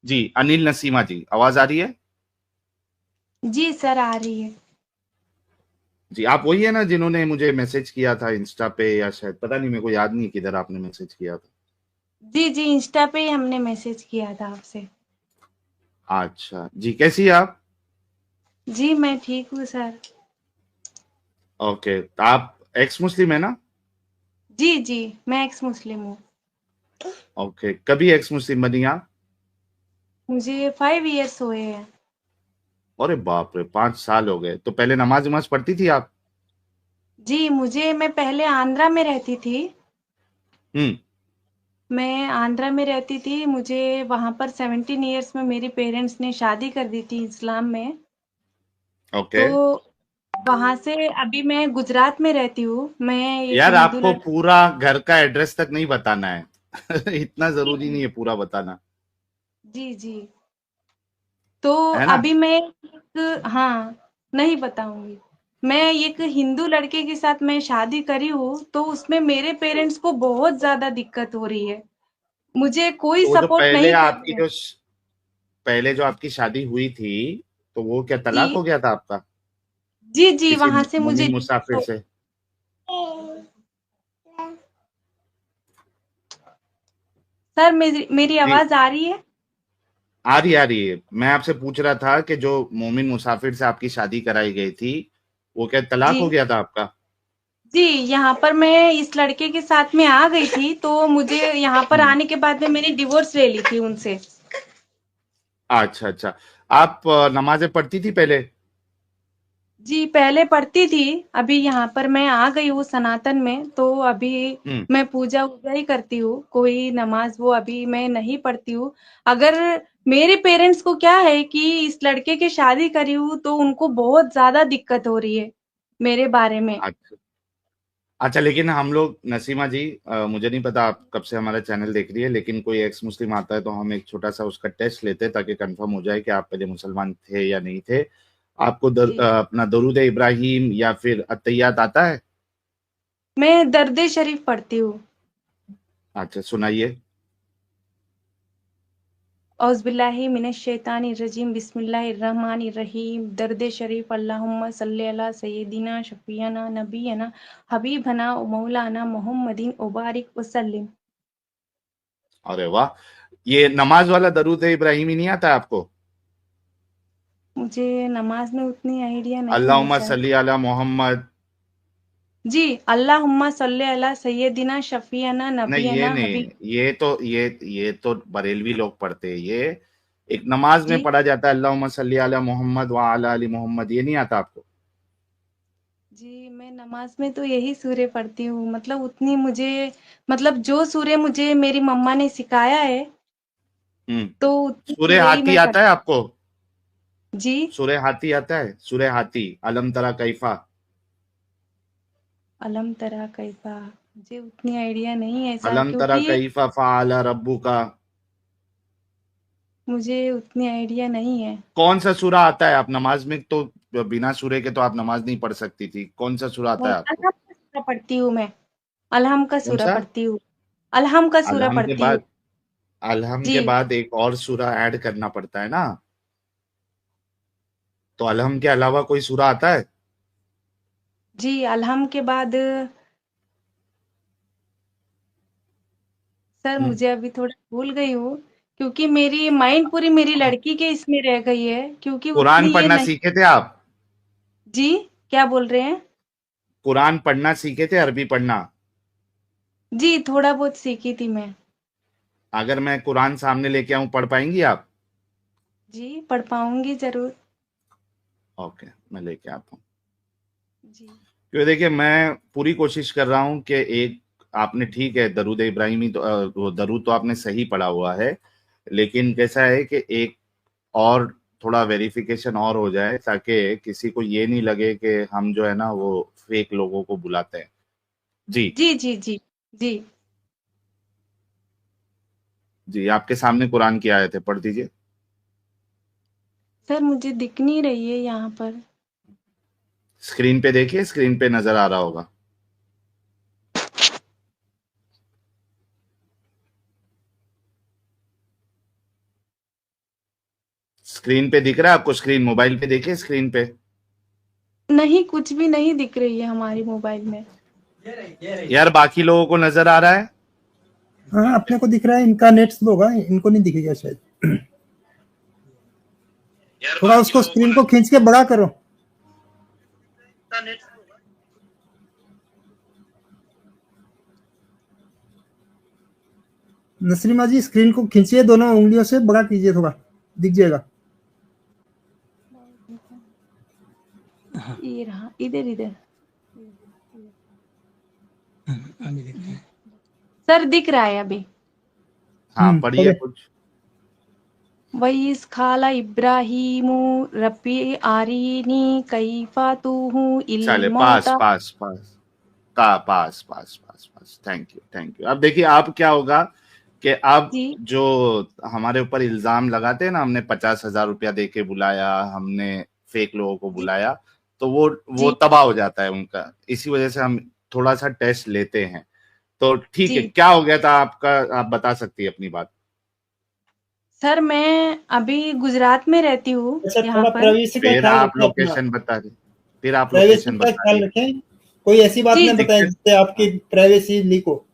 जी, अनिल नसीमा जी, आवाज आ रही है? जी सर, आ रही है। जी, आप वही है ना जिन्होंने मुझे मैसेज किया था इंस्टा पे, या शायद पता नहीं, मेरे को याद नहीं किधर आपने मैसेज किया था। जी जी, इंस्टा पे ही हमने मैसेज किया था आपसे। अच्छा जी, कैसी है आप? जी मैं ठीक हूँ सर। ओके, तो आप एक्स मुस्लिम है ना? जी जी, मैं एक्स मुस्लिम हूँ। ओके, कभी एक्स मुस्लिम बनी आप? मुझे 5 इयर्स हुए हैं। अरे बाप रे, 5 साल हो गए। तो पहले नमाज वमाज पढ़ती थी आप? जी, मैं पहले आंध्रा में रहती थी। हम्म। मैं आंध्रा में रहती थी। मुझे वहाँ पर 17 इयर्स में मेरे पेरेंट्स ने शादी कर दी थी इस्लाम में। ओके। तो वहाँ से अभी मैं गुजरात में रहती हूँ। मैं एक यार, हिंदू आपको लड़की। पूरा घर का एड्रेस तक नहीं बताना है। इतना जी जरूरी जी नहीं है पूरा बताना। जी जी। तो है ना? अभी मैं एक, हाँ, नहीं बताऊंगी। मैं एक हिंदू लड़के के साथ मैं शादी करी हूँ, तो उसमें मेरे पेरेंट्स को बहुत ज्यादा दिक्कत हो रही है। मुझे कोई तो वो जो सपोर्ट पहले नहीं कर आपकी रहे हैं। जो पहले जो आपकी शादी हुई थी, तो वो क्या जी तलाक हो गया था आपका जी जी, किसी वहां से मुझे मोमिन मुसाफिर तो, से? सर मेरी मेरी जी, आवाज आ रही है? आ रही है। मैं आपसे पूछ रहा था कि जो मोमिन मुसाफिर से आपकी शादी कराई गई थी, वो क्या तलाक जी हो गया था आपका? जी, यहाँ पर मैं इस लड़के के साथ में आ गई थी, तो मुझे यहाँ पर हम्म। आने के बाद में मैंने डिवोर्स ले ली थी उनसे। अच्छा अच्छा। आप नमाजें पढ़ती थी पहले? जी, पहले पढ़ती थी। अभी यहाँ पर मैं आ गई हूँ सनातन में, तो अभी हम्म। मैं पूजा-वूजा ही करती हूँ। कोई नमाज़ वो अभी मैं नहीं पढ़ती हूँ। अगर मेरे पेरेंट्स को क्या है कि इस लड़के की शादी करी हूँ, तो उनको बहुत ज़्यादा दिक्कत हो रही है, मेरे बारे में। अच्छा अच्छा, लेकिन हम लोग, नसीमा जी, मुझे नहीं पता आप कब से हमारा चैनल देख रही है, लेकिन कोई एक्स मुस्लिम आता है तो हम एक छोटा सा उसका टेस्ट लेते हैं ताकि कंफर्म हो जाए कि आप पहले मुसलमान थे या नहीं थे। आपको जी, अपना दरूद इब्राहिम या फिर अत्तहियात आता है? मैं दर्द शरीफ पढ़ती हूँ। अच्छा, सुनाइए। औज़ बिल्लाहि मिनश शैतानिर रजीम, बिस्मिल्लाहिर रहमानिर रहीम। दर्द शरीफ। अल्लाहुम्मा सल्ली अला सय्यिदिना शफ़ीना नबीना हबीबना व मौलाना मुहम्मदिन व बारिक वसल्लिम। अरे वाह! ये नमाज वाला दरूद इब्राहिमी नहीं आता है आपको? मुझे नमाज़ में उतनी आइडिया नहीं है अल्लाहुम्मा सर। सल्ली अला मोहम्मद। जी, अल्लाहुम्मा सल्ली अला सय्यिदिना शफ़ीना नहीं, ये नबियना नहीं। हबीब। ये तो बरेलवी लोग पढ़ते हैं ये। एक नमाज में जी, पढ़ा जाता है, अल्लाहुम्मा सल्ली अला मोहम्मद व अला अली मोहम्मद, ये नहीं आता आपको? जी, मैं नमाज़ में तो यही सूरे पढ़ती हूँ। मतलब उतनी मुझे, मतलब जो सूरे मुझे मेरी मम्मा ने सिखाया है, हम्म। तो उतनी सूरे सूरे ही हाथी मैं आता पढ़ती है आपको? हूँ। जी, सूरे हाथी आता है? सूरे हाथी, अलम तरा कैफा। अलम तरा कैफ़ा, मुझे उतनी आइडिया नहीं है सर, अलम तरा क्योंकि कैफा फ़अल रब्बुका। मुझे उतनी आइडिया नहीं है। कौन सा सूरा आता है? आप नमाज में तो बिना सूरे के तो आप नमाज नहीं पढ़ सकती थी। कौन सा सूरा आता नहीं, है आपको? अलहम का सूरा पढ़ती हूँ मैं। अलहम का कौन सूरा सा? पढ़ती हूँ। अलहम का सूरा अलहम के पढ़ती हूँ। बाद, अलहम के जी, बाद एक और सूरा ऐड करना पड़ता है ना? तो अलहम के अलावा कोई सूरा आता है? जी, अलहम के बाद सर हम्म। मुझे अभी थोड़ा भूल गई हूँ, क्योंकि मेरी माइंड पूरी मेरी लड़की के इसमें रह गई है, क्योंकि कुरान उतनी ये पढ़ना नहीं। सीखे थे आप? जी, क्या बोल रहे हैं? कुरान पढ़ना सीखे थे, अरबी पढ़ना? जी, थोड़ा बहुत सीखी थी मैं। अगर मैं कुरान सामने लेके आऊं, पढ़ पाएंगी आप? जी, पढ़ पाऊँगी ज़रूर। ओके, मैं लेके आता हूँ। जी, क्योंकि देखिए, मैं पूरी कोशिश कर रहा हूँ कि एक, आपने ठीक है दरूद इब्राहिमी तो वो दरूद तो आपने सही पढ़ा हुआ है, लेकिन कैसा है कि एक और थोड़ा वेरिफिकेशन और हो जाए ताकि किसी को ये नहीं लगे कि हम जो है ना वो फेक लोगों को बुलाते हैं। जी। जी, जी, जी, जी। जी, आपके सामने कुरान की आयत है, पढ़ दीजिए। सर मुझे दिख नहीं रही है यहाँ पर। स्क्रीन पे देखिए, स्क्रीन पे नजर आ रहा होगा। स्क्रीन पे दिख रहा है आपको? स्क्रीन मोबाइल पे देखिए, स्क्रीन पे। नहीं, कुछ भी नहीं दिख रही है हमारी मोबाइल में। यार बाकी लोगों को नजर आ रहा है? हाँ, अपने को दिख रहा है, इनका नेट स्लो होगा, इनको नहीं दिखेगा शायद। थोड़ा उसको स्क्रीन को खींच के बड़ा करो। नसरीमा जी, स्क्रीन को खींचिए, दोनों उंगलियों से बड़ा कीजिए, थोड़ा दिख जाएगा। ये रहा, इधर इधर। आगे देखते हैं। सर दिख रहा है अभी। हाँ, पढ़िए पढ़े। कुछ। वईस खाला इब्राहिमु रब्बी आरीनी कैफा तुहु इल चले, पास मौता। पास पास का पास पास पास पास। Thank you, thank you. अब देखिए अब क्या होगा कि अब जी जो हमारे ऊपर इल्जाम लगाते हैं ना, हमने 50,000 रुपया दे के बुलाया, हमने फेक लोगों को जी बुलाया, तो वो जी तबाह हो जाता है उनका। इसी वजह से हम थोड़ा सा टेस्ट लेते हैं। तो ठीक है, जी। क्या हो गया था आपका? आप बता सकती है अपनी बात। सर मैं अभी गुजरात में रहती हूँ अच्छा, यहाँ थोड़ा पर। प्राइवेसी का फिर ख्याल आप रखें अपना। लोकेशन बता दी, फिर आप प्राइवेसी लोकेशन का बता ख्याल दी। रखें, कोई ऐसी बात जी ना जी। बताएं दिक्कत। जिससे आपकी प्राइवेसी लीक हो।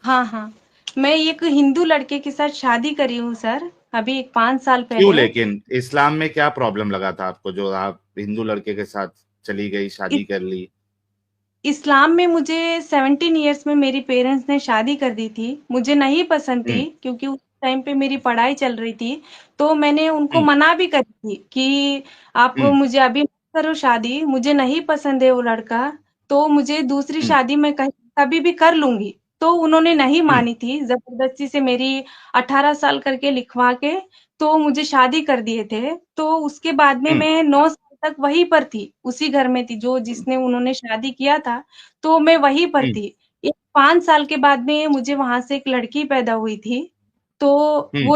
हाँ हाँ। मैं एक हिंदू लड़के के साथ शादी करी हूँ सर, अभी एक 5 साल क्यों? पहले। लेकिन इस्लाम में क्या प्रॉब्लम लगा था आपको जो आप हिंदू लड़के के साथ चली गई, शादी कर ली? इस्लाम में मुझे 17 इयर्स में मेरी पेरेंट्स ने शादी कर दी थी। मुझे नहीं पसंद थी हम्म क्योंकि उस टाइम पे मेरी पढ़ाई चल रही थी। तो मैंने उनको हम्म मना भी करी थी कि आप हम्म मुझे अभी मत करो शादी, मुझे नहीं पसंद है वो लड़का, तो मुझे दूसरी हम्म शादी मैं कहीं कभी भी कर लूँगी। तो उन्होंने नहीं हम्म मानी थी, ज़बरदस्ती से मेरी 18 साल करके लिखवा के तो मुझे शादी कर दिए थे। तो उसके बाद में हम्म मैं 9 साल तक वहीं पर थी, उसी घर में थी जो जिसने उन्होंने शादी किया था। तो मैं वहीं पर हम्म थी। एक 5 साल के बाद में मुझे वहाँ से एक लड़की पैदा हुई थी। तो हम्म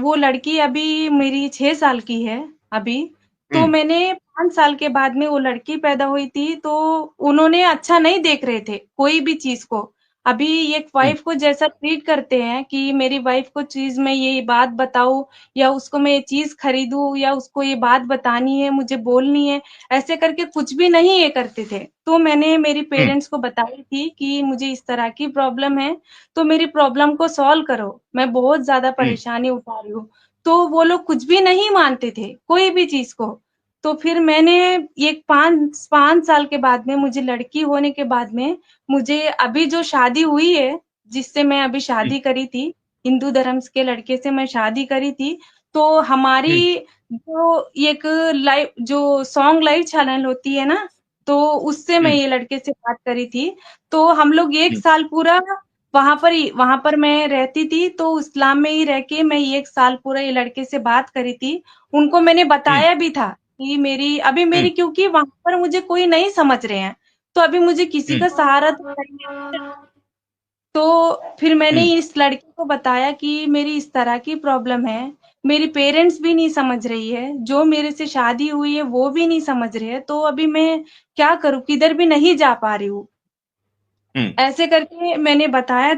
वो लड़की अभी मेरी 6 साल की है अभी। तो हम्म मैंने 5 साल के बाद में वो लड़की पैदा हुई थी, तो उन्होंने अच्छा नहीं देख रहे थे कोई भी चीज़ को। अभी एक हम्म वाइफ़ को जैसा ट्रीट करते हैं कि मेरी वाइफ़ को चीज़ मैं ये बात बताऊँ या उसको मैं ये चीज़ खरीदूँ या उसको ये बात बतानी है, मुझे बोलनी है, ऐसे करके कुछ भी नहीं ये करते थे। तो मैंने मेरी हम्म पेरेंट्स को बताई थी कि मुझे इस तरह की प्रॉब्लम है, तो मेरी प्रॉब्लम को सॉल्व करो, मैं बहुत ज़्यादा हम्म परेशानी उठा रही हूँ। तो वो लोग कुछ भी नहीं मानते थे, कोई भी चीज़ को। तो फिर मैंने एक 5 साल के बाद में मुझे लड़की होने के बाद में मुझे अभी जो शादी हुई है, जिससे मैं अभी हम्म शादी करी थी, हिंदू धर्म के लड़के से मैं शादी करी थी, तो हम्म हमारी जो एक लाइव जो सॉन्ग लाइव चैनल होती है ना, तो उससे मैं हम्म ये लड़के से बात करी थी। तो हम लोग 1 हम्म साल पूरा वहाँ पर मैं रहती थी, तो इस्लाम में ही रह के मैं 1 साल पूरा ये लड़के से बात करी थी। उनको मैंने हम्म बताया भी था कि हम्म मेरी क्योंकि वहाँ पर मुझे कोई नहीं समझ रहे हैं, तो अभी मुझे किसी हम्म का सहारा तो चाहिए। तो फिर मैंने हम्म इस लड़के को बताया कि मेरी इस तरह की प्रॉब्लम है, मेरी पेरेंट्स भी नहीं समझ रही है, जो मेरे से शादी हुई है वो भी नहीं समझ रहे हैं, तो अभी मैं क्या करूँ? किधर भी नहीं जा पा रही हूँ। हम्म ऐसे करके मैंने बताया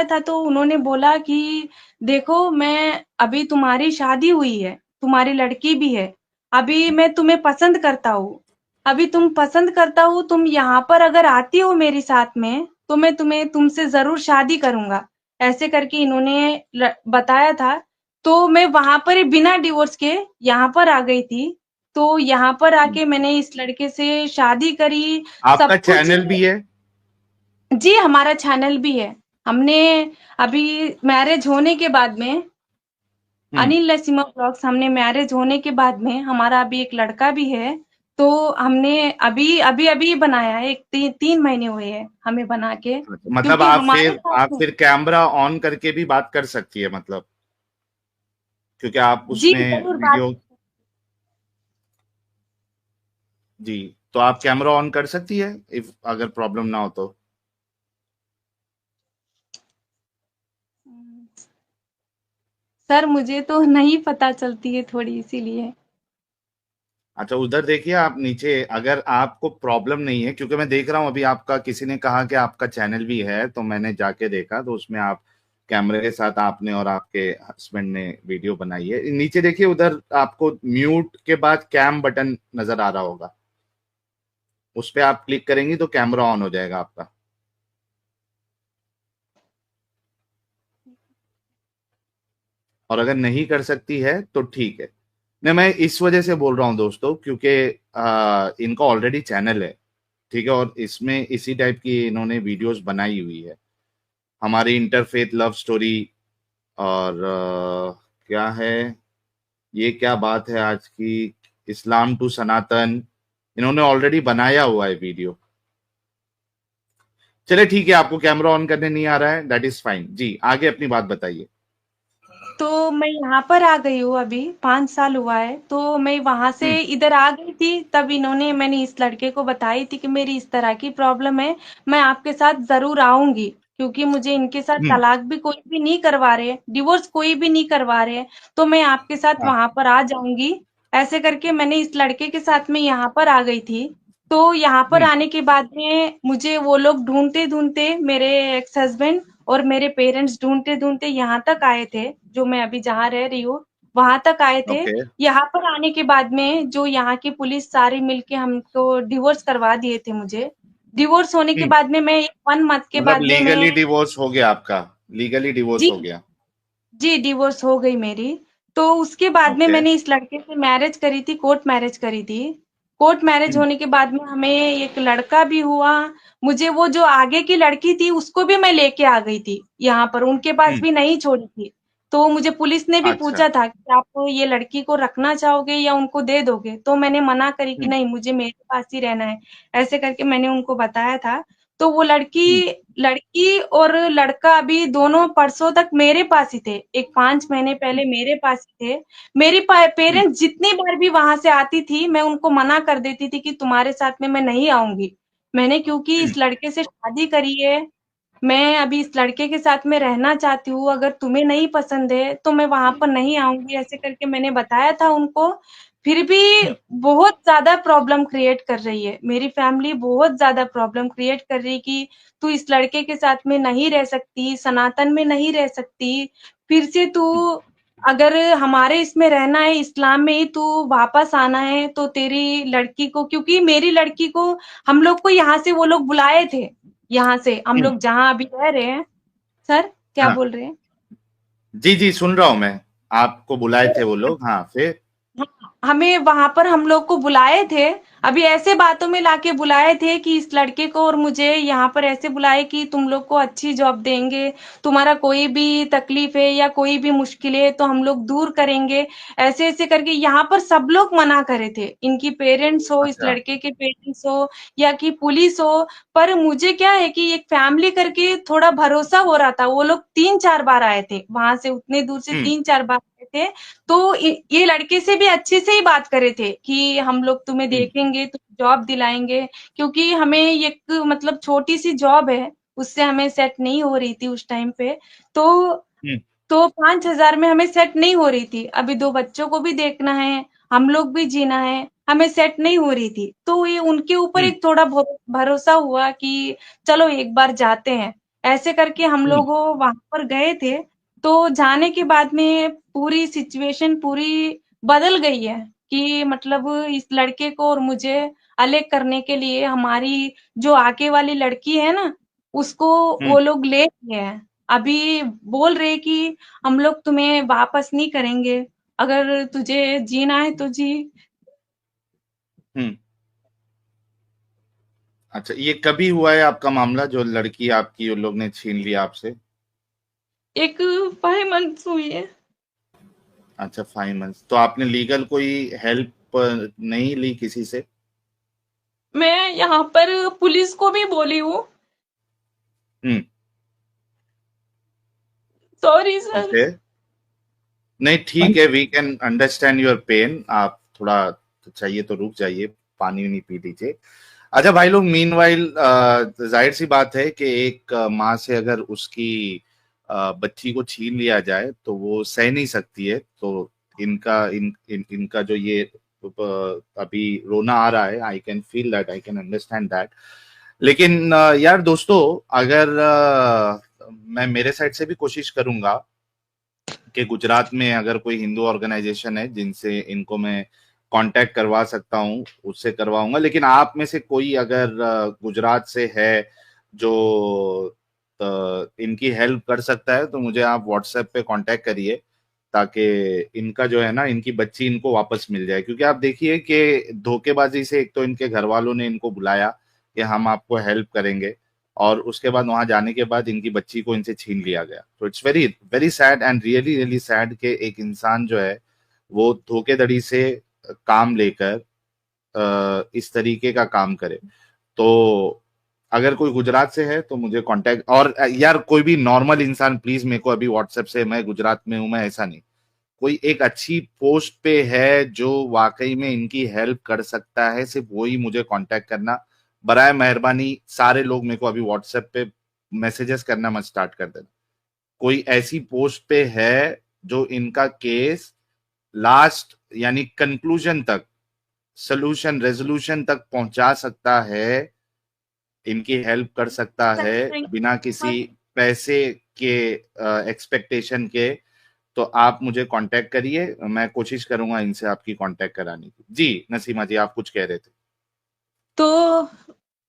था तो उन्होंने बोला कि देखो मैं अभी तुम्हारी शादी हुई है, तुम्हारी लड़की भी है, अभी मैं तुम्हें पसंद करता हूँ, अभी तुमसे यहाँ पर अगर आती हो मेरे साथ में, तो मैं तुमसे ज़रूर शादी करूँगा। ऐसे करके इन्होंने बताया था, तो मैं वहाँ पर ही बिना डिवोर्स के यहाँ पर आ गई थी। तो यहाँ पर हम्म। आके मैंने इस लड़के से शादी करी, आपका सब कुछ। चैनल भी है? जी, हमारा चैनल भी है। हमने अभी मैरिज होने के बाद में हम्म अनिल नसीमा व्लॉग्स हमने मैरिज होने के बाद में हमारा अभी एक लड़का भी है, तो हमने अभी बनाया है, 3 महीने हुए हैं हमें बना के, मतलब क्योंकि हमारे साथ आप में। फिर कैमरा ऑन करके भी बात कर सकती है मतलब, क्योंकि आप जी, उसमें ज़रूर बात। वीडियो। जी, तो आप कैमरा ऑन कर सकती है इफ अगर प्रॉब्लम ना हो तो। सर मुझे तो नहीं पता चलती है थोड़ी, इसीलिए। अच्छा, उधर देखिए आप नीचे, अगर आपको प्रॉब्लम नहीं है, क्योंकि मैं देख रहा हूँ अभी आपका, किसी ने कहा कि आपका चैनल भी है, तो मैंने जाके देखा तो उसमें आप कैमरे के साथ आपने और आपके हस्बैंड ने वीडियो बनाई है। नीचे देखिए, उधर आपको म्यूट के बाद कैम बटन नजर आ रहा होगा, उस पर आप क्लिक करेंगी तो कैमरा ऑन हो जाएगा आपका। और अगर नहीं कर सकती है तो ठीक है। नहीं, मैं इस वजह से बोल रहा हूं दोस्तों, क्योंकि इनका ऑलरेडी चैनल है, ठीक है, और इसमें इसी टाइप की इन्होंने वीडियोस बनाई हुई है, हमारी इंटरफेथ लव स्टोरी। और क्या है ये, क्या बात है आज की, इस्लाम टू सनातन, इन्होंने ऑलरेडी बनाया हुआ है वीडियो। चले ठीक है, आपको कैमरा ऑन करने नहीं आ रहा है, दैट इज फाइन जी, आगे अपनी बात बताइए। तो मैं यहाँ पर आ गई हूँ, अभी 5 साल हुआ है। तो मैं वहां से इधर आ गई थी, तब मैंने इस लड़के को बताई थी कि मेरी इस तरह की प्रॉब्लम है, मैं आपके साथ जरूर आऊंगी, क्योंकि मुझे इनके साथ हम्म। तलाक भी कोई भी नहीं करवा रहे, डिवोर्स कोई भी नहीं करवा रहे, तो मैं आपके साथ हाँ। वहां पर आ जाऊंगी। ऐसे करके मैंने इस लड़के के साथ में यहाँ पर आ गई थी। तो यहाँ पर हम्म। आने के बाद में मुझे वो लोग ढूंढते ढूंढते, मेरे एक्स हस्बैंड और मेरे पेरेंट्स ढूंढते ढूंढते यहाँ तक आए थे, जो मैं अभी जहाँ रह रही हूँ वहां तक आए थे। ओके। यहाँ पर आने के बाद में जो यहाँ की पुलिस सारी मिलके हमको डिवोर्स करवा दिए थे मुझे। डिवोर्स होने के हम्म। बाद में मैं 1 मंथ के मतलब बाद में मैं, लीगली डिवोर्स हो गया आपका, लीगली डिवोर्स जी हो गया। जी डिवोर्स हो गई मेरी। तो उसके बाद में ओके। मैंने इस लड़के से मैरिज करी थी, कोर्ट मैरिज करी थी। कोर्ट मैरिज हम्म। होने के बाद में हमें एक लड़का भी हुआ। मुझे वो जो आगे की लड़की थी उसको भी मैं लेके आ गई थी यहाँ पर, उनके पास हम्म। भी नहीं छोड़ी थी। तो मुझे पुलिस ने भी अच्छा। पूछा था कि आप ये लड़की को रखना चाहोगे या उनको दे दोगे, तो मैंने मना करी कि हम्म। नहीं, मुझे मेरे पास ही रहना है। ऐसे करके मैंने उनको बताया था। तो वो लड़की हम्म। लड़की और लड़का अभी दोनों परसों तक मेरे पास ही थे, एक 5 महीने पहले मेरे पास ही थे। मेरी हम्म। पेरेंट्स जितनी बार भी वहां से आती थी, मैं उनको मना कर देती थी कि तुम्हारे साथ में मैं नहीं आऊंगी। मैंने क्योंकि हम्म। इस लड़के से शादी करी है, मैं अभी इस लड़के के साथ में रहना चाहती हूँ, अगर तुम्हें नहीं पसंद है तो मैं वहां पर नहीं आऊंगी, ऐसे करके मैंने बताया था उनको। फिर भी हम्म। बहुत ज्यादा प्रॉब्लम क्रिएट कर रही है मेरी फैमिली, बहुत ज्यादा प्रॉब्लम क्रिएट कर रही है कि तू इस लड़के के साथ में नहीं रह सकती, सनातन में नहीं रह सकती, फिर से तू अगर हमारे इसमें रहना है, इस्लाम में ही तू वापस आना है, तो तेरी लड़की को, क्योंकि मेरी लड़की को हम लोग को यहाँ से वो लोग बुलाए थे, यहाँ से हम हम्म। लोग जहाँ अभी रह रहे हैं। सर क्या हाँ, बोल रहे हैं? जी जी, सुन रहा हूं मैं, आपको बुलाए थे वो लोग, हाँ फिर। हाँ, हमें वहां पर हम लोग को बुलाए थे, अभी ऐसे बातों में लाके बुलाए थे कि इस लड़के को और मुझे यहाँ पर ऐसे बुलाए कि तुम लोग को अच्छी जॉब देंगे, तुम्हारा कोई भी तकलीफ है या कोई भी मुश्किल है तो हम लोग दूर करेंगे। ऐसे ऐसे करके यहाँ पर सब लोग मना करे थे, इनकी पेरेंट्स हो, इस अच्छा। लड़के के पेरेंट्स हो या कि पुलिस हो। पर मुझे क्या है कि एक फैमिली करके थोड़ा भरोसा हो रहा था, वो लोग 3-4 बार आए थे वहां से, उतने दूर से हम्म। 3-4 बार आए थे। तो ये लड़के से भी अच्छे से ही बात करे थे कि हम लोग तुम्हें हम्म। देखेंगे, तुम जॉब दिलाएंगे, क्योंकि हमें एक मतलब छोटी सी जॉब है, उससे हमें सेट नहीं हो रही थी उस टाइम पे। तो हम्म। 5,000 में हमें सेट नहीं हो रही थी, अभी 2 बच्चों को भी देखना है, हम लोग भी जीना है, हमें सेट नहीं हो रही थी। तो ये उनके ऊपर हम्म। एक थोड़ा भरोसा हुआ कि चलो एक बार जाते हैं। ऐसे करके हम हम्म। लोग वहां पर गए थे। तो जाने के बाद में पूरी सिचुएशन पूरी बदल गई है कि मतलब इस लड़के को और मुझे अलग करने के लिए हमारी जो आगे वाली लड़की है ना, उसको हम्म। वो लोग ले गए हैं। अभी बोल रहे कि हम लोग तुम्हें वापस नहीं करेंगे, अगर तुझे जीना है तो जी। हम्म। अच्छा, ये कभी हुआ है आपका मामला, जो लड़की आपकी उन लोग ने छीन लिया आपसे? एक 5 मंथ्स हुई है। अच्छा, 5 मंथ्स। तो आपने लीगल कोई हेल्प नहीं ली किसी से? मैं यहाँ पर पुलिस को भी बोली हूँ। हम्म। Sorry sir. ओके। नहीं ठीक है, we can understand your pain. आप थोड़ा चाहिए तो रुक जाइए, पानी नहीं पी लीजिए। अच्छा भाई लोग, मीनवाइल जाहिर सी बात है कि एक माँ से अगर उसकी बच्ची को छीन लिया जाए तो वो सह नहीं सकती है। तो इनका जो ये अभी रोना आ रहा है, I can feel that, I can understand that. लेकिन यार दोस्तों, अगर मैं मेरे साइड से भी कोशिश करूंगा कि गुजरात में अगर कोई हिंदू ऑर्गेनाइजेशन है जिनसे इनको मैं कांटेक्ट करवा सकता हूँ उससे करवाऊंगा। लेकिन आप में से कोई अगर गुजरात से है जो इनकी हेल्प कर सकता है तो मुझे आप व्हाट्सएप पे कांटेक्ट करिए, ताकि इनका जो है ना, इनकी बच्ची इनको वापस मिल जाए। क्योंकि आप देखिए कि धोखेबाजी से एक तो इनके घर वालों ने इनको बुलाया कि हम आपको हेल्प करेंगे, और उसके बाद वहां जाने के बाद इनकी बच्ची को इनसे छीन लिया गया। तो it's very very sad and really really sad कि एक इंसान जो है वो धोखेधड़ी से काम लेकर इस तरीके का काम करे। तो अगर कोई गुजरात से है तो मुझे कांटेक्ट, और यार कोई भी नॉर्मल इंसान प्लीज मेरे को अभी व्हाट्सएप से, मैं गुजरात में हूं, मैं ऐसा नहीं, कोई एक अच्छी पोस्ट पे है जो वाकई में इनकी हेल्प कर सकता है, सिर्फ वही मुझे कांटेक्ट करना। बराए मेहरबानी सारे लोग मेरे को अभी व्हाट्सएप पे मैसेजेस करना मत स्टार्ट कर देना। कोई ऐसी पोस्ट पे है जो इनका केस लास्ट यानी कंक्लूजन तक, सोल्यूशन रेजोल्यूशन तक पहुंचा सकता है, इनकी हेल्प कर सकता है बिना किसी पैसे के एक्सपेक्टेशन के, तो आप मुझे कांटेक्ट करिए। मैं कोशिश करूंगा इनसे आपकी कांटेक्ट कराने की। जी नसीमा जी, आप कुछ कह रहे थे। तो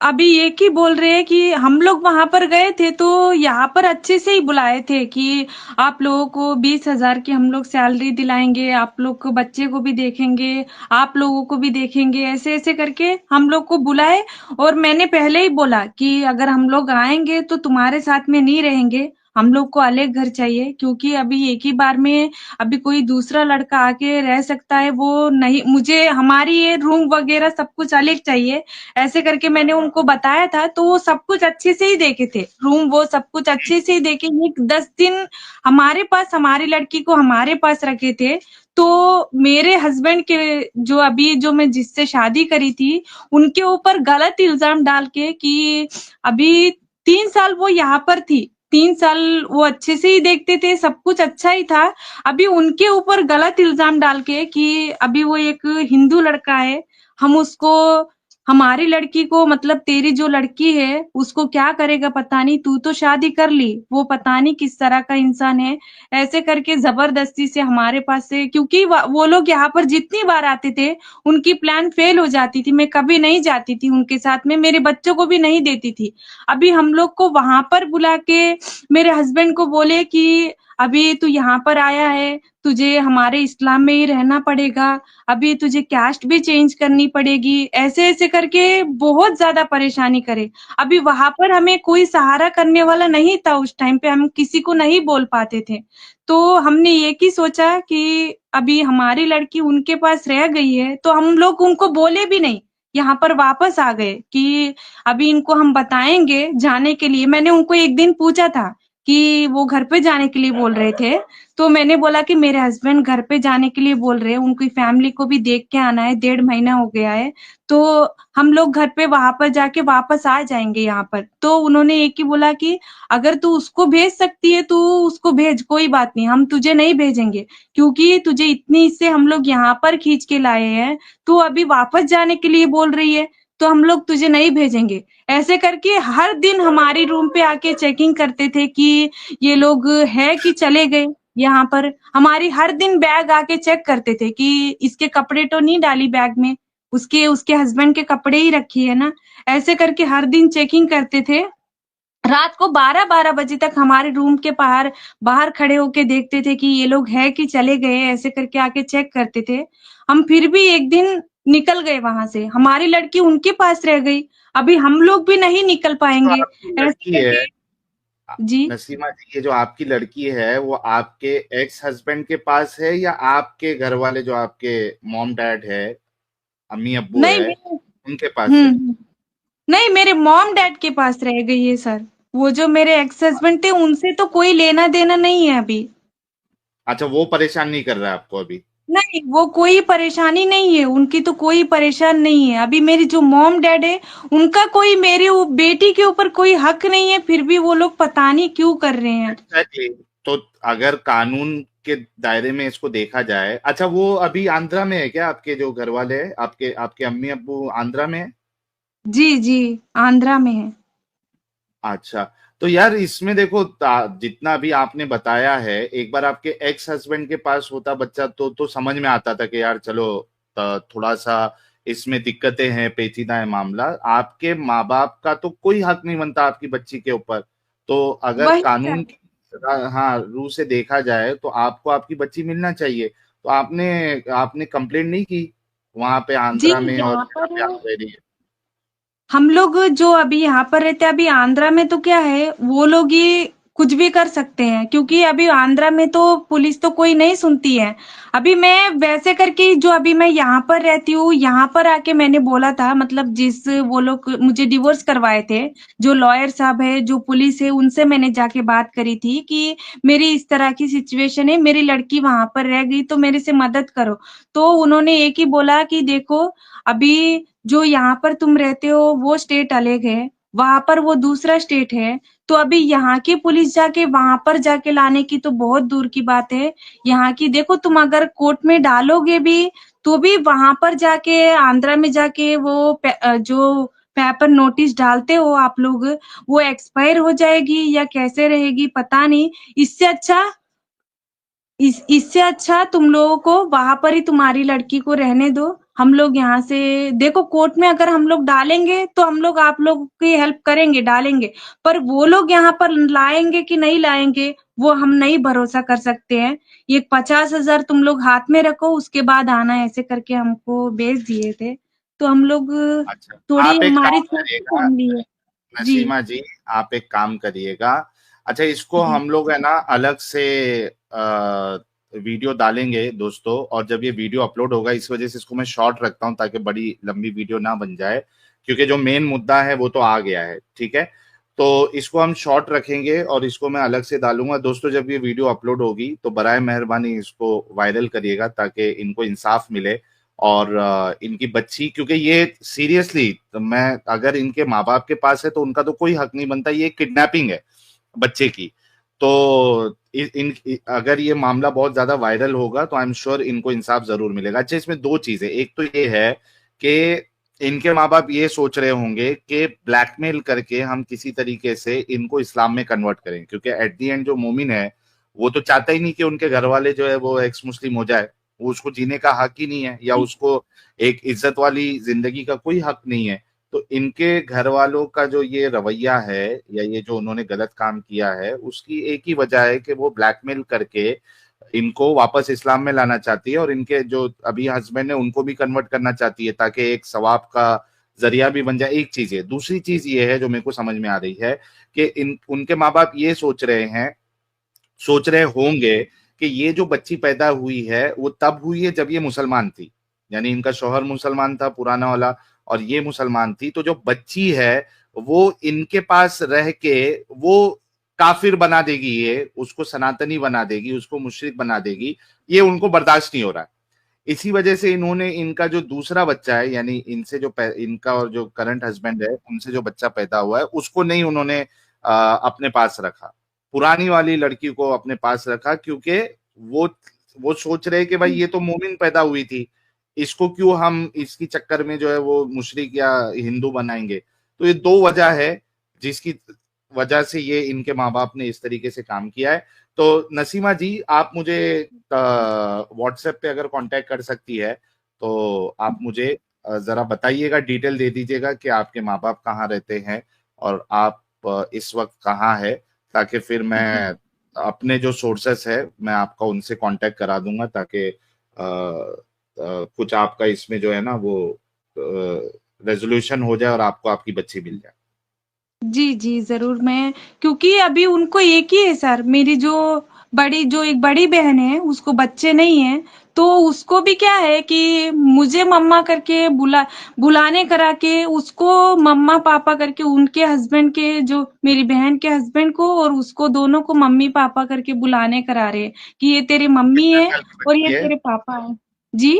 अभी एक ही बोल रहे हैं कि हम लोग वहां पर गए थे तो यहाँ पर अच्छे से ही बुलाए थे कि आप लोगों को 20,000 की हम लोग सैलरी दिलाएंगे, आप लोग को बच्चे को भी देखेंगे, आप लोगों को भी देखेंगे, ऐसे ऐसे करके हम लोग को बुलाए। और मैंने पहले ही बोला कि अगर हम लोग आएंगे तो तुम्हारे साथ में नहीं रहेंगे, हम लोग को अलग घर चाहिए, क्योंकि अभी एक ही बार में अभी कोई दूसरा लड़का आके रह सकता है वो नहीं, मुझे हमारी ये रूम वगैरह सब कुछ अलग चाहिए। ऐसे करके मैंने उनको बताया था तो वो सब कुछ अच्छे से ही देखे थे, रूम वो सब कुछ अच्छे से ही देखे। एक 10 दिन हमारे पास, हमारी लड़की को हमारे पास रखे थे। तो मेरे हस्बैंड के जो अभी जो मैं जिससे शादी करी थी उनके ऊपर गलत इल्जाम डाल के कि अभी 3 साल वो यहाँ पर थी, 3 साल वो अच्छे से ही देखते थे, सब कुछ अच्छा ही था। अभी उनके ऊपर गलत इल्जाम डाल के कि अभी वो एक हिंदू लड़का है, हम उसको, हमारी लड़की को, मतलब तेरी जो लड़की है उसको क्या करेगा पता नहीं, तू तो शादी कर ली, वो पता नहीं किस तरह का इंसान है। ऐसे करके जबरदस्ती से हमारे पास से, क्योंकि वो लोग यहाँ पर जितनी बार आते थे उनकी प्लान फेल हो जाती थी, मैं कभी नहीं जाती थी उनके साथ में, मेरे बच्चों को भी नहीं देती थी। अभी हम लोग को वहां पर बुला के मेरे हस्बैंड को बोले कि अभी तू यहाँ पर आया है, तुझे हमारे इस्लाम में ही रहना पड़ेगा, अभी तुझे कास्ट भी चेंज करनी पड़ेगी, ऐसे ऐसे करके बहुत ज्यादा परेशानी करे। अभी वहां पर हमें कोई सहारा करने वाला नहीं था, उस टाइम पे हम किसी को नहीं बोल पाते थे। तो हमने ये ही सोचा कि अभी हमारी लड़की उनके पास रह गई है तो हम लोग उनको बोले भी नहीं, यहाँ पर वापस आ गए कि अभी इनको हम बताएंगे जाने के लिए। मैंने उनको एक दिन पूछा था कि वो घर पे जाने के लिए बोल रहे थे, तो मैंने बोला कि मेरे हस्बैंड घर पे जाने के लिए बोल रहे हैं, उनकी फैमिली को भी देख के आना है, 1.5 महीना हो गया है, तो हम लोग घर पे वहां पर जाके वापस आ जाएंगे यहाँ पर। तो उन्होंने एक ही बोला कि अगर तू उसको भेज सकती है तू उसको भेज, कोई बात नहीं, हम तुझे नहीं भेजेंगे, क्योंकि तुझे इतनी इससे हम लोग यहाँ पर खींच के लाए हैं, तू अभी वापस जाने के लिए बोल रही है, तो हम लोग तुझे नहीं भेजेंगे। ऐसे करके हर दिन हमारी रूम पे आके चेकिंग करते थे कि ये लोग है कि चले गए। यहाँ पर हमारी हर दिन बैग आके चेक करते थे कि इसके कपड़े तो नहीं डाली बैग में, उसके उसके हस्बैंड के कपड़े ही रखी है ना। ऐसे करके हर दिन चेकिंग करते थे। रात को 12-12 बजे तक हमारे रूम के बाहर बाहर खड़े होके देखते थे कि ये लोग है कि चले गए, ऐसे करके आके चेक करते थे। हम फिर भी एक दिन निकल गए वहां से, हमारी लड़की उनके पास रह गई, अभी हम लोग भी नहीं निकल तो पाएंगे। आपकी ऐसे लड़की है, करके जी नसीमा जी, ये जो आपकी लड़की है वो आपके एक्स हस्बैंड के पास है या आपके घर वाले जो आपके मॉम डैड है, अम्मी अब्बू नहीं है, मेरे उनके पास है? नहीं, मेरे मॉम डैड के पास रह गई है सर। वो जो मेरे एक्स हस्बैंड थे उनसे तो कोई लेना देना नहीं है अभी। अच्छा, वो परेशान नहीं कर रहा है आपको अभी? नहीं, वो कोई परेशानी नहीं है, उनकी तो कोई परेशान नहीं है। अभी मेरी जो मॉम डैड है उनका कोई मेरी बेटी के ऊपर कोई हक नहीं है, फिर भी वो लोग पता नहीं क्यों कर रहे हैं। एग्जैक्टली। तो अगर कानून के दायरे में इसको देखा जाए, अच्छा वो अभी आंध्रा में है क्या? आपके जो घर वाले हैं, आपके आपके अम्मी अब्बू आंध्रा में है? जी जी, आंध्रा में है। अच्छा, तो यार इसमें देखो जितना भी आपने बताया है, एक बार आपके एक्स हस्बैंड के पास होता बच्चा तो समझ में आता था कि यार चलो थोड़ा सा इसमें दिक्कतें हैं, पेचीदा है मामला। आपके माँ बाप का तो कोई हक नहीं बनता आपकी बच्ची के ऊपर। तो अगर वही कानून है। की हाँ रूह से देखा जाए तो आपको आपकी बच्ची मिलना चाहिए। तो आपने आपने कंप्लेंट नहीं की वहां पे जी, आंध्रा में और यहाँ जहाँ पर पे आप रह रही है? हम लोग जो अभी यहाँ पर रहते हैं, अभी आंध्रा में तो क्या है, वो लोग ये कुछ भी कर सकते हैं, क्योंकि अभी आंध्रा में तो पुलिस तो कोई नहीं सुनती है। अभी मैं वैसे करके जो अभी मैं यहाँ पर रहती हूँ, यहाँ पर आके मैंने बोला था, मतलब जिस वो लोग मुझे डिवोर्स करवाए थे, जो लॉयर साहब है, जो पुलिस है, उनसे मैंने जाके बात करी थी कि मेरी इस तरह की सिचुएशन है, मेरी लड़की वहां पर रह गई तो मेरे से मदद करो। तो उन्होंने एक ही बोला कि देखो, अभी जो यहाँ पर तुम रहते हो वो स्टेट अलग है, वहां पर वो दूसरा स्टेट है, तो अभी यहाँ की पुलिस जाके वहां पर जाके लाने की तो बहुत दूर की बात है। यहाँ की देखो, तुम अगर कोर्ट में डालोगे भी तो भी वहां पर जाके आंध्रा में जाके वो जो पेपर नोटिस डालते हो आप लोग, वो एक्सपायर हो जाएगी या कैसे रहेगी पता नहीं। इससे अच्छा इससे अच्छा तुम लोगों को वहां पर ही तुम्हारी लड़की को रहने दो। हम लोग यहाँ से देखो, कोर्ट में अगर हम लोग डालेंगे तो हम लोग आप लोग की हेल्प करेंगे, डालेंगे, पर वो लोग यहाँ पर लाएंगे कि नहीं लाएंगे वो हम नहीं भरोसा कर सकते हैं। ये 50,000 तुम लोग हाथ में रखो, उसके बाद आना, ऐसे करके हमको भेज दिए थे। तो हम लोग अच्छा, थोड़ी आप एक हमारी काम छोटी करिएगा फैमिली है। जी। नसीमा जी, आप एक काम करिएगा। अच्छा, इसको जी। हम लोग है ना अलग से वीडियो डालेंगे दोस्तों, और जब ये वीडियो अपलोड होगा, इस वजह से इसको मैं शॉर्ट रखता हूं ताकि बड़ी लंबी वीडियो ना बन जाए, क्योंकि जो मेन मुद्दा है वो तो आ गया है, ठीक है। तो इसको हम शॉर्ट रखेंगे और इसको मैं अलग से डालूंगा दोस्तों। जब ये वीडियो अपलोड होगी तो बराए मेहरबानी इसको वायरल करिएगा ताकि इनको इंसाफ मिले। और इनकी बच्ची, क्योंकि ये सीरियसली, तो मैं अगर इनके माँ बाप के पास है तो उनका तो कोई हक नहीं बनता, ये किडनैपिंग है बच्चे की। तो अगर ये मामला बहुत ज्यादा वायरल होगा तो आई एम श्योर इनको इंसाफ जरूर मिलेगा। अच्छा, इसमें दो चीजें, एक तो ये है कि इनके माँ बाप ये सोच रहे होंगे कि ब्लैकमेल करके हम किसी तरीके से इनको इस्लाम में कन्वर्ट करें, क्योंकि एट दी एंड जो मोमिन है वो तो चाहता ही नहीं कि उनके घर वाले जो है वो एक्स मुस्लिम हो जाए। वो उसको जीने का हक ही नहीं है, या उसको एक इज्जत वाली जिंदगी का कोई हक नहीं है। तो इनके घर वालों का जो ये रवैया है, या ये जो उन्होंने गलत काम किया है, उसकी एक ही वजह है कि वो ब्लैकमेल करके इनको वापस इस्लाम में लाना चाहती है, और इनके जो अभी हस्बैंड है उनको भी कन्वर्ट करना चाहती है ताकि एक सवाब का जरिया भी बन जाए। एक चीज है, दूसरी चीज ये है जो मेरे को समझ में आ रही है कि इन उनके माँ बाप ये सोच रहे होंगे कि ये जो बच्ची पैदा हुई है वो तब हुई है जब ये मुसलमान थी, यानी इनका शौहर मुसलमान था पुराना वाला, और ये मुसलमान थी। तो जो बच्ची है वो इनके पास रह के वो काफिर बना देगी, ये उसको सनातनी बना देगी, उसको मुशरिक बना देगी। ये उनको बर्दाश्त नहीं हो रहा है। इसी वजह से इन्होंने इनका जो दूसरा बच्चा है, यानी इनसे जो इनका और जो करंट हस्बैंड है उनसे जो बच्चा पैदा हुआ है उसको नहीं उन्होंने अपने पास रखा, पुरानी वाली लड़की को अपने पास रखा, क्योंकि वो वो सोच रहे कि भाई ये तो मोमिन पैदा हुई थी, इसको क्यों हम इसकी चक्कर में जो है वो मुशरिक या हिंदू बनाएंगे। तो ये दो वजह है जिसकी वजह से ये इनके माँ बाप ने इस तरीके से काम किया है। तो नसीमा जी, आप मुझे व्हाट्सएप पे अगर कांटेक्ट कर सकती है तो आप मुझे जरा बताइएगा, डिटेल दे दीजिएगा कि आपके माँ बाप कहाँ रहते हैं और आप इस वक्त कहाँ है, ताकि फिर मैं अपने जो सोर्सेस है मैं आपका उनसे कांटेक्ट करा दूंगा, ताकि कुछ आपका इसमें जो है ना वो रेजोल्यूशन हो जाए और आपको आपकी बच्ची मिल जाए। जी, जी, ज़रूर मैं, क्योंकि अभी उनको एक ही है सर, मेरी जो एक बड़ी बहन है, उसको बच्चे नहीं हैं, तो उसको भी क्या है कि मुझे मम्मा करके बुलाने करा के उसको मम्मा-पापा करके, उनके हस्बैंड के, जो मेरी बहन के हस्बैंड को और उसको, दोनों को मम्मी-पापा करके बुलाने करा रहे हैं कि ये तेरी मम्मी कितने है साल की और ये बच्ची है? तेरे पापा हैं। जी,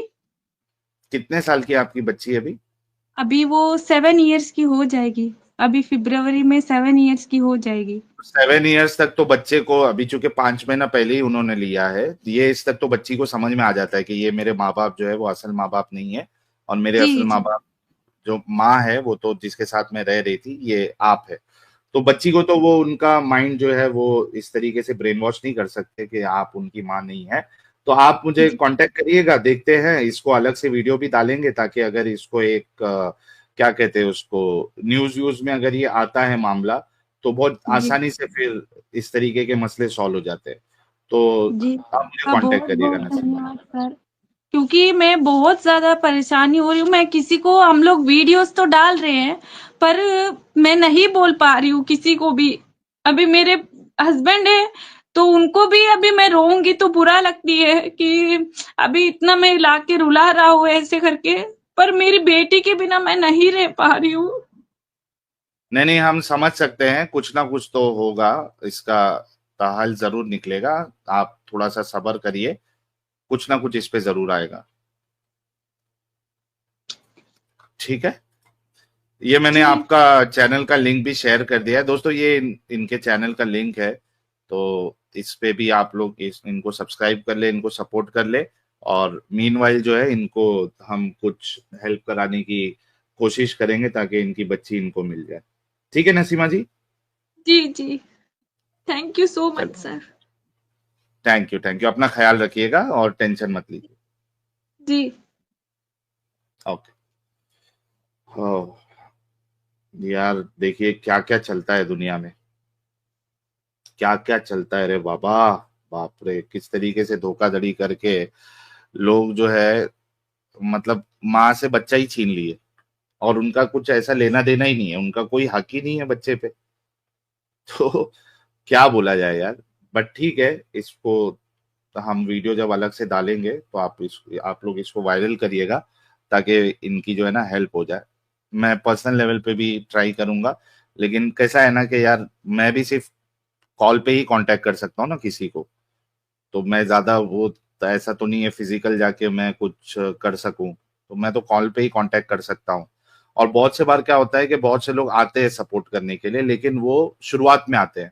कितने साल की आपकी बच्ची है अभी? अभी वो 7 इयर्स की हो जाएगी। अभी फ़रवरी में 7 इयर्स की हो जाएगी। 7 इयर्स तक तो बच्चे को, अभी चूंकि 5 महीना पहले ही उन्होंने लिया है, ये इस तक तो बच्ची को समझ में आ जाता है कि ये मेरे माँ बाप जो है वो असल माँ बाप नहीं है, और मेरे जी, असल माँ जी। बाप जो माँ है वो तो जिसके साथ मैं रह रही थी ये आप है। तो बच्ची को तो वो उनका माइंड जो है वो इस तरीके से ब्रेन वॉश नहीं कर सकते कि आप उनकी माँ नहीं है। तो आप मुझे जी कांटेक्ट करिएगा, देखते हैं, इसको अलग से वीडियो भी डालेंगे ताकि अगर इसको एक क्या कहते हैं उसको, न्यूज व्यूज में अगर ये आता है मामला, तो बहुत जी आसानी से फिर इस तरीके के मसले सॉल्व हो जाते हैं। तो जी आप मुझे हाँ, कांटेक्ट बहुत करिएगा बहुत नसीमा। धन्यवाद सर। क्योंकि मैं बहुत ज्यादा परेशानी हो रही हूँ, मैं किसी को, हम लोग वीडियोस तो डाल रहे हैं पर मैं नहीं बोल पा रही हूँ किसी को भी। अभी मेरे हस्बैंड है तो उनको भी अभी मैं रोऊंगी तो बुरा लगती है कि अभी इतना मैं लाके रुला रहा हूँ ऐसे करके, पर मेरी बेटी के बिना मैं नहीं रह पा रही हूँ। नहीं नहीं, हम समझ सकते हैं, कुछ ना कुछ तो होगा, इसका हल जरूर निकलेगा। आप थोड़ा सा सब्र करिए, कुछ ना कुछ इस पे जरूर आएगा। ठीक है, ये मैंने जी आपका चैनल का लिंक भी शेयर कर दिया है दोस्तों, ये इनके चैनल का लिंक है, तो इस पे भी आप लोग इनको सब्सक्राइब कर ले, इनको सपोर्ट कर ले। और मीनवाइल जो है इनको हम कुछ हेल्प कराने की कोशिश करेंगे ताकि इनकी बच्ची इनको मिल जाए। ठीक है नसीमा जी। जी जी, थैंक यू सो मच चलो, सर। थैंक यू, अपना ख्याल रखिएगा और टेंशन मत लीजिए। जी ओके। ओह, यार देखिए क्या क्या चलता है दुनिया में, क्या क्या चलता है रे बाबा, बाप रे, किस तरीके से धोखाधड़ी करके लोग जो है, मतलब माँ से बच्चा ही छीन लिए, और उनका कुछ ऐसा लेना देना ही नहीं है, उनका कोई हक ही नहीं है बच्चे पे। तो क्या बोला जाए यार। बट ठीक है, इसको हम वीडियो जब अलग से डालेंगे तो आप लोग इसको वायरल करिएगा ताकि इनकी जो है ना हेल्प हो जाए। मैं पर्सनल लेवल पे भी ट्राई करूंगा, लेकिन कैसा है ना कि यार मैं भी सिर्फ कॉल पे ही कांटेक्ट कर सकता हूँ ना किसी को, तो मैं ज्यादा वो तो ऐसा तो नहीं है फिजिकल जाके मैं कुछ कर सकूं, तो मैं तो कॉल पे ही कांटेक्ट कर सकता हूँ। और बहुत से बार क्या होता है कि बहुत से लोग आते हैं सपोर्ट करने के लिए, लेकिन वो शुरुआत में आते हैं,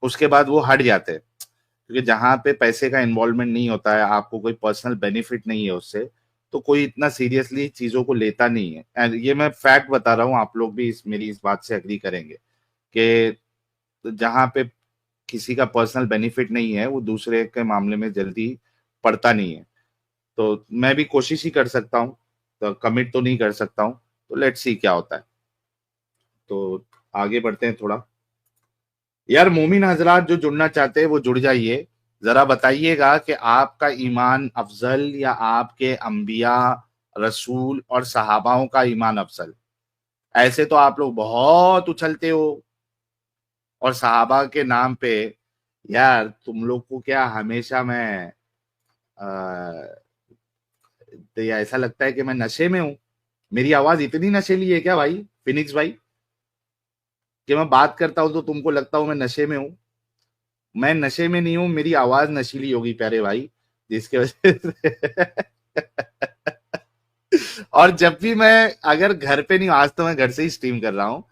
उसके बाद वो हट जाते हैं, क्योंकि जहां पे पैसे का इन्वॉल्वमेंट नहीं होता है, आपको कोई पर्सनल बेनिफिट नहीं है उससे, तो कोई इतना सीरियसली चीजों को लेता नहीं है। एंड ये मैं फैक्ट बता रहा हूँ, आप लोग भी मेरी इस बात से एग्री करेंगे कि जहां पे किसी का पर्सनल बेनिफिट नहीं है वो दूसरे के मामले में जल्दी पड़ता नहीं है। तो मैं भी कोशिश ही कर सकता हूँ, तो कमिट तो नहीं कर सकता हूँ, तो लेट्स सी क्या होता है। तो आगे बढ़ते हैं थोड़ा। यार मोमिन हजरात जो जुड़ना चाहते हैं वो जुड़ जाइए। जरा बताइएगा कि आपका ईमान अफजल या आपके अंबिया, रसूल और सहाबाओं का ईमान अफजल। ऐसे तो आप लोग बहुत उछलते हो, और सहाबा के नाम पे यार तुम लोग को क्या हमेशा मैं तो ये ऐसा लगता है कि मैं नशे में हूं। मेरी आवाज इतनी नशेली है क्या भाई, फिनिक्स भाई, कि मैं बात करता हूं तो तुमको लगता हूं मैं नशे में हूं? मैं नशे में नहीं हूं, मेरी आवाज नशीली होगी प्यारे भाई, जिसके वजह से और जब भी मैं, अगर घर पे नहीं, आज तो मैं घर से ही स्ट्रीम कर रहा हूं,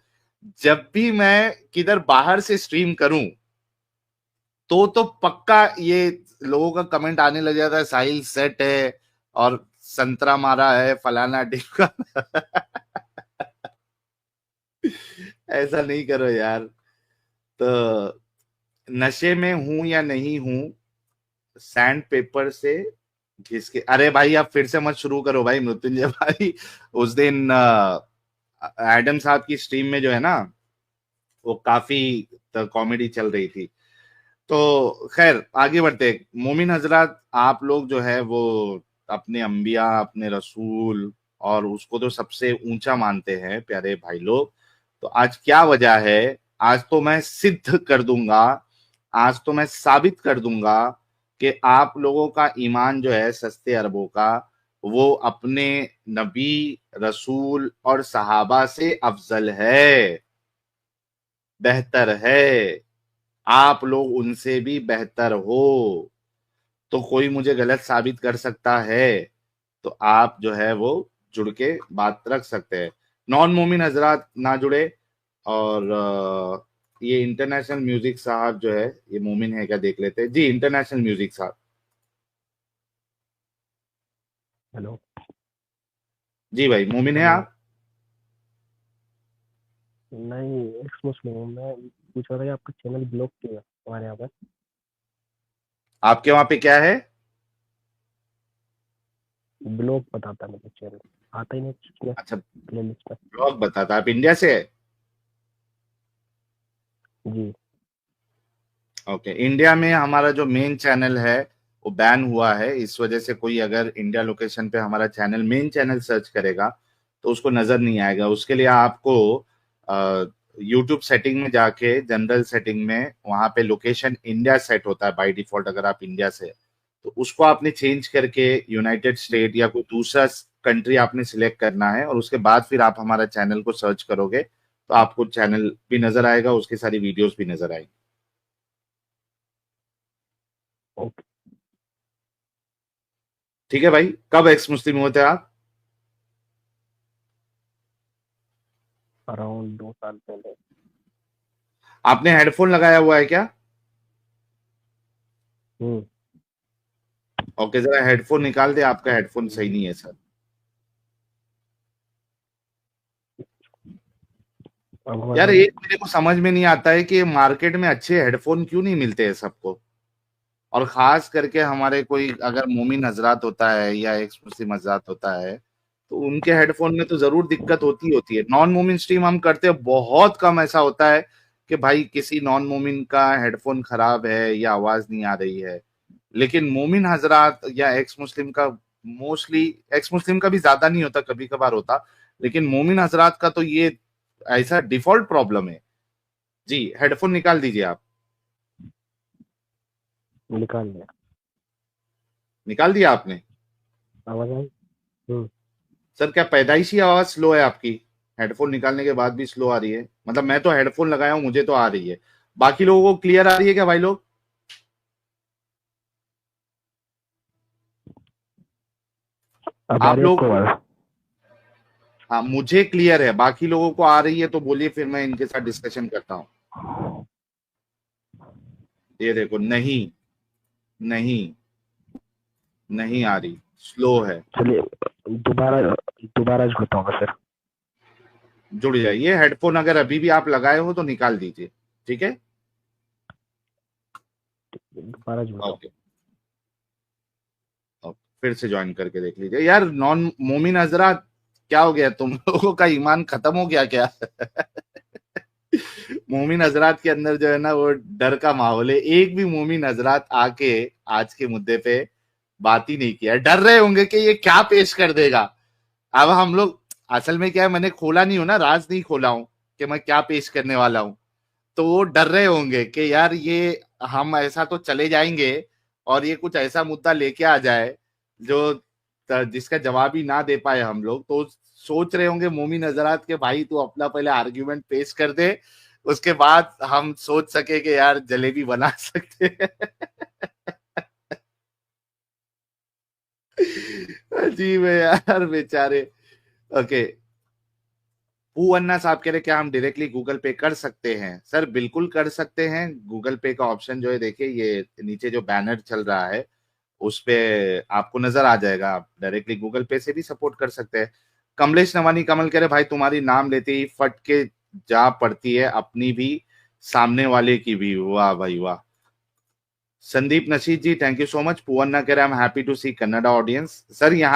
जब भी मैं किधर बाहर से स्ट्रीम करूं तो पक्का ये लोगों का कमेंट आने लग जाता है, साहिल सेट है और संतरा मारा है फलाना ढिमका। ऐसा नहीं करो यार। तो नशे में हूं या नहीं हूं, सैंड पेपर से घिस के, अरे भाई आप फिर से मत शुरू करो भाई मृत्युंजय भाई। उस दिन एडम साहब की स्ट्रीम में जो है ना, वो काफी कॉमेडी चल रही थी। तो खैर आगे बढ़ते हैं। मोमिन हजरात, आप लोग जो है वो अपने अंबिया, अपने रसूल और उसको तो सबसे ऊंचा मानते हैं प्यारे भाई लोग। तो आज क्या वजह है, आज तो मैं सिद्ध कर दूंगा, आज तो मैं साबित कर दूंगा कि आप लोगों का ईमान जो है सस्ते अरबों का, वो अपने नबी, रसूल और सहाबा से अफजल है, बेहतर है। आप लोग उनसे भी बेहतर हो। तो कोई मुझे गलत साबित कर सकता है तो आप जो है वो जुड़ के बात रख सकते हैं। नॉन मोमिन हजरात ना जुड़े। और ये इंटरनेशनल म्यूजिक साहब जो है, ये मोमिन है क्या देख लेते हैं जी, इंटरनेशनल म्यूजिक साहब। हेलो। जी भाई, मोमिन है हेलो। आप? नहीं, एक्स मुस्लिम हूँ। मैं पूछ रहा था कि आपका चैनल ब्लॉक क्यों है हमारे यहाँ पर। आपके वहां पे क्या है? ब्लॉक बताता है, मतलब चैनल आता ही नहीं इसमें, अच्छा, प्लेलिस्ट में। ब्लॉग बताता। आप इंडिया से है? जी। ओके, इंडिया में हमारा जो मेन चैनल है वो बैन हुआ है। इस वजह से कोई अगर इंडिया लोकेशन पे हमारा चैनल, मेन चैनल सर्च करेगा तो उसको नजर नहीं आएगा। उसके लिए आपको यूट्यूब सेटिंग में जाके, जनरल सेटिंग में, वहां पे लोकेशन इंडिया सेट होता है बाय डिफॉल्ट अगर आप इंडिया से है। तो उसको आपने चेंज करके यूनाइटेड स्टेट या कोई दूसरा कंट्री आपने सिलेक्ट करना है, और उसके बाद फिर आप हमारा चैनल को सर्च करोगे तो आपको चैनल भी नजर आएगा, उसकी सारी वीडियोस भी नजर आएगी। ओके। ठीक है भाई। कब एक्स मुस्लिम हुए थे आप? अराउंड 2 साल पहले। आपने हेडफोन लगाया हुआ है क्या? हम्म। ओके, जरा हेडफोन निकाल दे, आपका हेडफोन सही नहीं है सर। अब आवाज यार आ रही एक मेरे को समझ में नहीं आता है कि मार्केट में अच्छे हेडफोन क्यों नहीं मिलते हैं सबको, और खास करके हमारे कोई अगर मोमिन हजरात होता है या एक्स मुस्लिम हजरात होता है तो उनके हेडफोन में तो जरूर दिक्कत होती है। नॉन मोमिन स्ट्रीम हम करते हैं, बहुत कम ऐसा होता है कि भाई किसी नॉन मोमिन का हेडफोन खराब है या आवाज नहीं आ रही है। लेकिन मोमिन हजरात या एक्स मुस्लिम का, मोस्टली एक्स मुस्लिम का भी ज्यादा नहीं होता, कभी कभार होता, लेकिन मोमिन हजरात का तो ये ऐसा डिफॉल्ट प्रॉब्लम है। जी, हेडफोन निकाल दीजिए आप। है? निकाल लिया। निकाल दिया आपने? आवाज आई। हम्म। सर क्या पैदाइशी आवाज स्लो है आपकी? हेडफोन निकालने के बाद भी स्लो आ रही है। मतलब मैं तो हेडफोन लगाया हूं, मुझे तो आ रही है। बाकी लोगों को क्लियर आ रही है क्या भाई लोग? अब आ आप रही है लोग? आपको आवाज? हाँ, मुझे क्लियर है। बाकी लोगों को आ रही है तो बोलिए, फिर मैं इनके साथ डिस्कशन करता हूँ। ये देखो, नहीं, नहीं, नहीं आ रही, स्लो है। चलिए, दोबारा दोबारा बताऊंगा सर। जुड़ जाइए। हेडफोन अगर अभी भी आप लगाए हो तो निकाल दीजिए। ठीक है? दोबारा जुड़ता हूँ। ओके, ओके, फिर से ज्वाइन करके देख लीजिए। यार नॉन मोमिन हजरात, क्या हो गया? तुम लोगों का ईमान खत्म हो गया क्या? मोमिन हजरात के अंदर जो है ना, वो डर का माहौल है। एक भी मोमिन हजरात आके आज के मुद्दे पे बात ही नहीं किया। डर रहे होंगे कि ये क्या पेश कर देगा। अब हम लोग, असल में क्या है, मैंने खोला नहीं हूं ना, राज नहीं खोला हूं कि मैं क्या पेश करने वाला हूं। तो वो डर रहे होंगे कि यार ये, हम ऐसा तो चले जाएंगे और ये कुछ ऐसा मुद्दा लेके आ जाए जो जिसका जवाब ही ना दे पाए हम लोग। तो सोच रहे होंगे मोमिन हजरात के, भाई तू अपना पहले आर्ग्यूमेंट पेश कर दे, उसके बाद हम सोच सके कि यार जलेबी बना सकते हैं। अजीब है यार बेचारे। ओके, अन्ना साहब कह रहे क्या हम डायरेक्टली गूगल पे कर सकते हैं? सर बिल्कुल कर सकते हैं। गूगल पे का ऑप्शन जो है, देखिए ये नीचे जो बैनर चल रहा है उस पे आपको नजर आ जाएगा। आप डायरेक्टली गूगल पे से भी सपोर्ट कर सकते हैं। कमलेश नवानी कमल कह रहे भाई तुम्हारी नाम लेते ही फट के जा पड़ती है, अपनी भी सामने वाले की भी। वाह भाई वाह। Sandeep Nasheed ji thank you so much. पुअन्ना कह रहे I am happy to see Kannada audience. Sir यहाँ